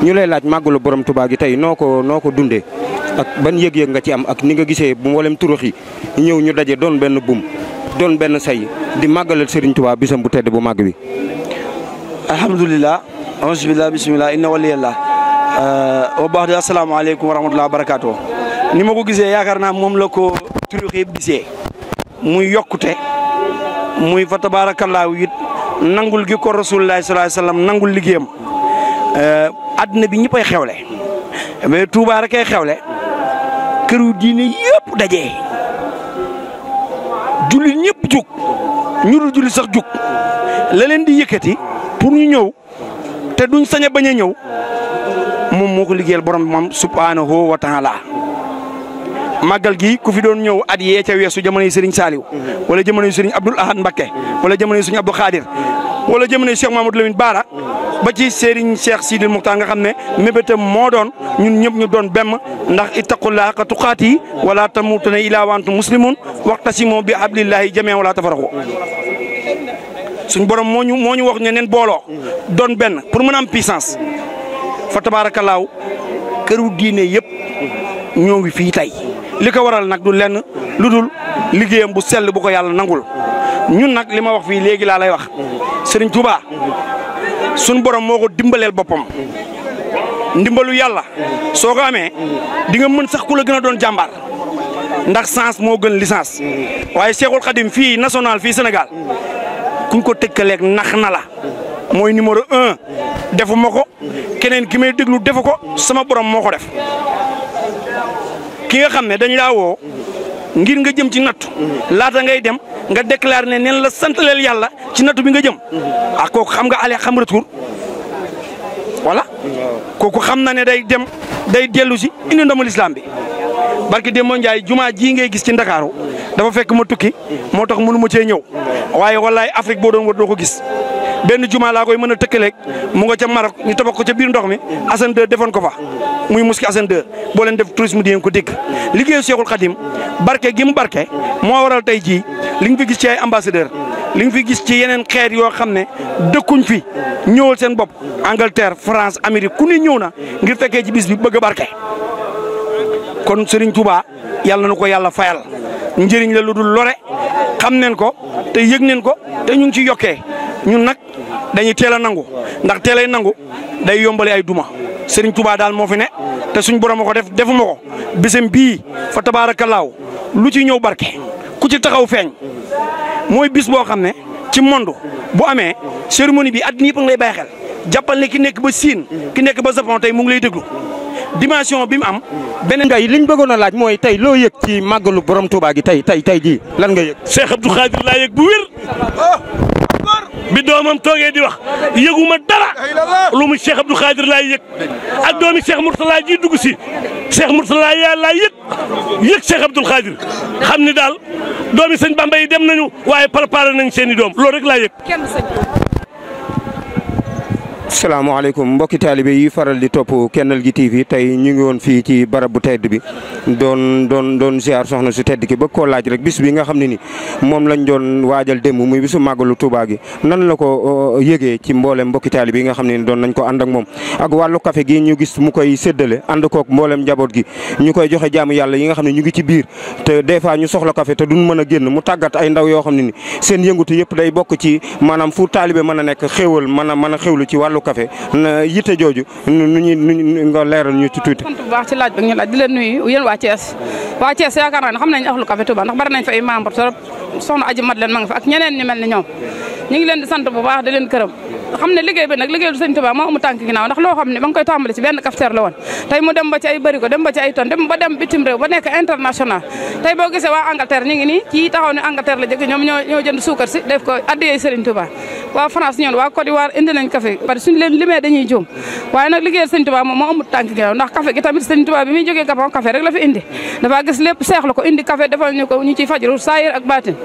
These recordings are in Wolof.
ñu lay laaj màggalu borom Touba gi tey noo ko dundee ak ban yëg-yëg nga ci am ak ni nga gisee bu mboolem turux yi ñëw ñu daje doon benn buum doon benn say di màggalal Serigne Touba bisam bu tedd bu màgg bi. alhamdulilah alhamdulilah bisimilah inna waliyallah wa baax de asalaamaaleykum wa rahmatulah wa barakaatu. ni ma ko gisee yaakaar naa moom la ko turux yëpp gisee muy yokkute muy fa tabaarakallaahu it nangul gi ko rasulullahi sallallahu alayhi wasallam nangul liggéeyam àddina bi ñëppay xewle mais Touba rek ay xewle këru diine yëpp daje jullit ñëpp jug ñu dul jullit sax jug la leen di yëkkati pour ñu ñëw te duñ sañ a bañ a ñëw moom moo ko liggéeyal borom moom subhanahu wa taala màggal gi ku fi doon ñëw at yee ca weesu jamonoy Serigne Saliou wala jamonoy Serigne Abdoul Ahad Mbacké wala jamonoy Serigne Abdou Khadir wala jamonoy Cheikh Mamadou Lamine Bara ba ci Serigne Cheikh Sidil Muxtaar nga xam ne mébétam moo doon ñun ñëpp ñu doon benn ndax ittaqullaha haqqa tuqaatihi wala tamuutunna illaa wa antum muslimuun wa'tasimu bi hablillahi jamii'an wala tafarraqu suñ borom moo ñu wax ne neen booloo doon benn pour mën a am puissance fa tabaarakallaahu këru diine yëpp ñoo ngi fii tey li ko waral nag du lenn lu dul liggéeyam bu sell bu ko yàlla nangul ñun nag li ma wax fii léegi laa lay wax Serigne Touba suñ borom moo ko dimbaleel boppam ndimbalu yàlla soo ko amee di nga mën sax ku la gën a doon jàmbaar ndax sens moo gën licence waaye Cheikhul Khadim fii national fii Sénégal kuñ ko tëkkaleeg nax na la mooy numéro 1 defu ma ko keneen ki may déglu defu ko sama borom moo ko def ki nga xam ne dañ laa woo ngir nga jëm ci nattu laata ngay dem nga déclaré ne neen la santaleel yàlla ci nattu bi nga jëm ak kooku xam nga ale xam retour voilà kooku xam na ne day dem day dellu si indi ndomu lislaam bi barki Demba Ndiaye jumaa ji ngay gis ci Ndakaaru dafa fekk ma tukki moo tax mënu ma cee ñëw waaye wallaay Afrique boo doon war doo ko gis benn jumaa laa koy mën a tëkkaleeg mu nga ca Maroc ñu tabax ko ca biir ndox mi Assane 2 defoon ko fa muy mosquée Assane 2 boo leen def tourisme di ngeen ko dégg liggéeyu Cheikhul Khadim barke gi mu barke moo waral tey jii li nga fi gis ci ay ambassadeur li nga fi gis ci yeneen xeet yoo xam ne dëkkuñ fi ñëwal seen bopp Angleterre France Amérique ku ne ñëw na ngir fekkee ci bis bi bëgg a barke kon Serigne Touba yàlla na ko yàlla fayal njëriñ la lu dul lore xam neen ko te yëg neen ko te ñu ngi ci yokkee ñun nag dañuy teel a nangu ndax teelay nangu day yombale ay duma Serigne Touba daal moo fi ne te suñ borom a ko def defuma ko bisam bii fa tabaarakallaahu lu ci ñëw barke ku ci taxaw feeñ mooy bis boo xam ne ci monde bu amee cérémonie bi àddina yëpp a ngi lay bàyyi xel jàppal ne ki nekk ba Siin ki nekk ba Japon tey mu ngi lay déglu dimension bi mu am. beneen ngay liñ bëggoon a laaj mooy tey loo yëg ci màggalu borom Touba gi tey jii lan nga yëg. Cheikh Abdou Khadir laa yëg bu wér. bi doomam toogee di wax yëguma dara lu mu Cheikh Abdou Khadir laa yëg ak doomi Cheikh Mourtala ji dugg si Cheikh Mourtala yaa laa yëg Cheikh Abdou Khadir xam ni daal doomi sëñ Bamba yi dem nañu waaye préparé nañ seen i doom loolu rek laa yëg. salaamaaleykum mbokki taalibe yi faral di topp Kennel gi TV tey ñu ngi woon fii ci barab bu tedd bi doon ziar soxna su tedd ki bëgg koo laaj rek bis bi nga xam ne ni moom lañ doon waajal démb muy bisu màggalu Touba gi nan la ko yëgee ci mboolem mbokki taalibe yi nga xam ne ni doon nañ ko ànd ak moom ak wàllu café gi ñu gis mu koy séddale ànd kook mboolem njaboot gi ñu koy joxe jaamu yàlla yi nga xam ne ñu ngi ci biir te des fois ñu soxla café te duñ mën a génn mu tàggat ay ndaw yoo xam ne ni seen yëngutu yëpp day bokk ci maanaam fu taalibe mën a nekk xéewal mën a xéewlu ci wàllu café na yitte jooju nu nga leeral ñu ci tuuti. sant bu baax ci laaj ba ñu laaj di leen nuyu yéen waa Thiès yaakaar naa ne xam nañ ahlu café Touba ndax bari nañ fa ay membre trop soxna Aji Mat leen ma nga fa ak ñeneen ñu mel ni ñoom ñu ngi leen di sant bu baax di leen këram xam ne liggéey bi nag liggéey du sëñ Touba moo amu tànk ginnaaw ndax loo xam ne ba nga koy tàmbali ci benn cafetière la woon tey mu dem ba ci ay bëri ko dem ba ci ay tonne dem bitim réew ba nekk international tey boo gisee waa Angleterre ñu ngi nii kii taxaw ne Angleterre la jóge ñoom ñoo jënd suukar si def ko addiyee Serigne Touba waa France ñoon waa Côte d'Ivoire indi nañ café parce que suñu leen limee dañuy juum waaye nag liggéeyal sëñ Touba moom moo amul tànk ginnaaw ndax café gi tamit sëñ Touba bi muy jógee Gabon café rek la fi indi dafa gis lépp seexlu ko indi café defal ñu ko ñu ciy fajru saayir ak baatin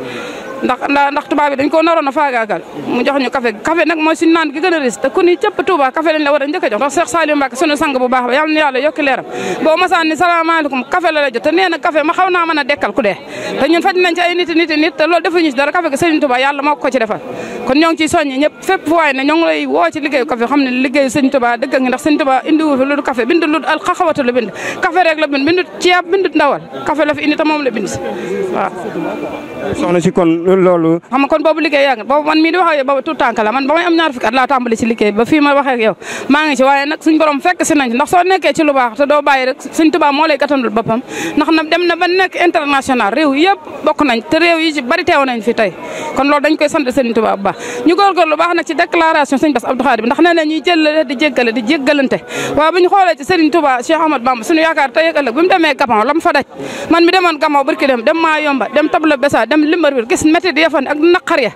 ndax tubaab bi dañ ko naroon a faagaagal mu jox ñu café nag mooy suñu naan gi gën a ris te ku ni cëpp Touba café lañ la war a njëkk a jox ndax Cheikh Saliou Mbacke suñu sang bu baax ba yàlla na yàlla yokki leeram boo masaan ni salaamaaleykum café la jot te nee na café ma xaw naa mën a dekkal ku dee te ñun faj nañ ci ay nit te loolu defuñu ci dara café gi Serigne Touba yàlla moo ko ci defal kon ñoo ngi ciy soññi ñëpp fépp fu waay ne ñoo ngi lay woo ci liggéeyu café xam ne liggéeyu Serigne Touba dëgg ngi ndax Serigne Touba indi wu fi lu café bind lu al xaxawatu la bind café rek la bind bindut ceeb bindut ndawal café la fi indi te moom la bind waaw soxna si kon loolu xam nga kon boobu liggéey yaa ngi boobu man mii di wax ak yow boobu tout tànk la man ba may am ñaar fukki at laa tàmbali ci liggéey ba fii ma waxee ak yow maa ngi ci waaye nag suñ borom fekk si nañ ndax soo nekkee ci lu baax te doo bàyyi rek Sëñ Tuubaa moo lay gàttandul boppam ndax na dem na ba nekk international réew yëpp bokk nañ te réew yi ci bari teew nañ fi tey kon loolu dañ koy sant Sëñ Tuubaa bu baax ñu góorgóorlu baax nag ci déclaration Sëñ Bass Abdou Khadre bi ndax nee na ñuy jëllale di jéggale di jéggalante waaye bu ñu xoolee ci Sëriñ Tuubaa Cheikh Ahmadou Bamba suñu yaakaar tey ak ëllëg bi mu demee Gabon la mu fa daj man mi demoon Gabon barki dem maa yomba dem tabla besa dem Libreville gis métti ya fa ne ak naqar ya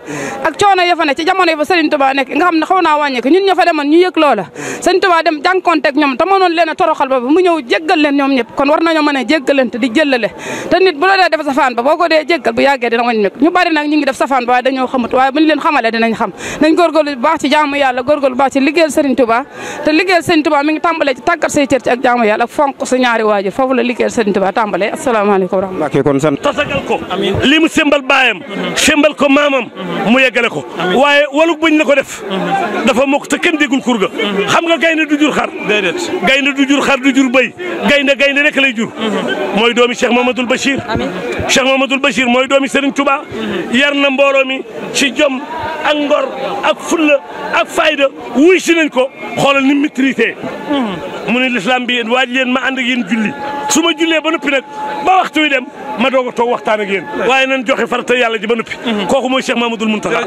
ak coono ya fa ne ci jamono yi fa Sëriñ Tuubaa nekk nga xam ne xaw naa wàññeeku ñun ña fa demoon ñu yëg loola Sëriñ Tuubaa dem jànkonteeg ñoom te mënoon leen a toroxal ba mu ñëw jéggal leen ñoom ñëpp kon war nañoo mën a jéggalante di jëllale te nit bu la dee def safaan ba boo ko dee jéggal bu yàggee dina wàññeeku ñu bari nag ñu ngi def safaan ba waaye dañoo xamut waaye bu ñu leen xamalee dinañ xam nañ góorgóorlu bu baax ci jaamu yàlla góorgóorlu bu baax ci liggéeyal Sëriñ Tuubaa te liggéeyal Sëriñ Tuubaa mi ngi tàmbalee ci tàggat say cër ci ak jaamu yàlla ak fonk sa ñaari waajur foofu la liggéeyal Sëriñ Tuubaa tàmbalee asalaamaaleykum wa rahmatulah kon sant tasagal ko li mu sembal baayam sembal ko maamam mu yeggale ko waaye walu buñ la ko def dafa mokk te kenn déggul kur ga xam nga gaynde du jur xar gaynde du jur xar du jur bëy gaynde rek lay jur mooy doomi Cheikh Mamadou Bachir Cheikh Mamadou Bachir mooy doomi Serigne Touba yar na mbooloo mi ci jom ak ngor ak fulla ak fayda wuy si nañ ko xoolal ni maîtrisé mu ne l'islam bi yéen waaj leen ma ànd ak yéen julli su ma jullee ba noppi nag ba waxtu wi dem ma doog a toog waxtaan ak yéen waaye nañ joxe farata yàlla ji ba noppi kooku mooy Cheikh Mamadou Mountakha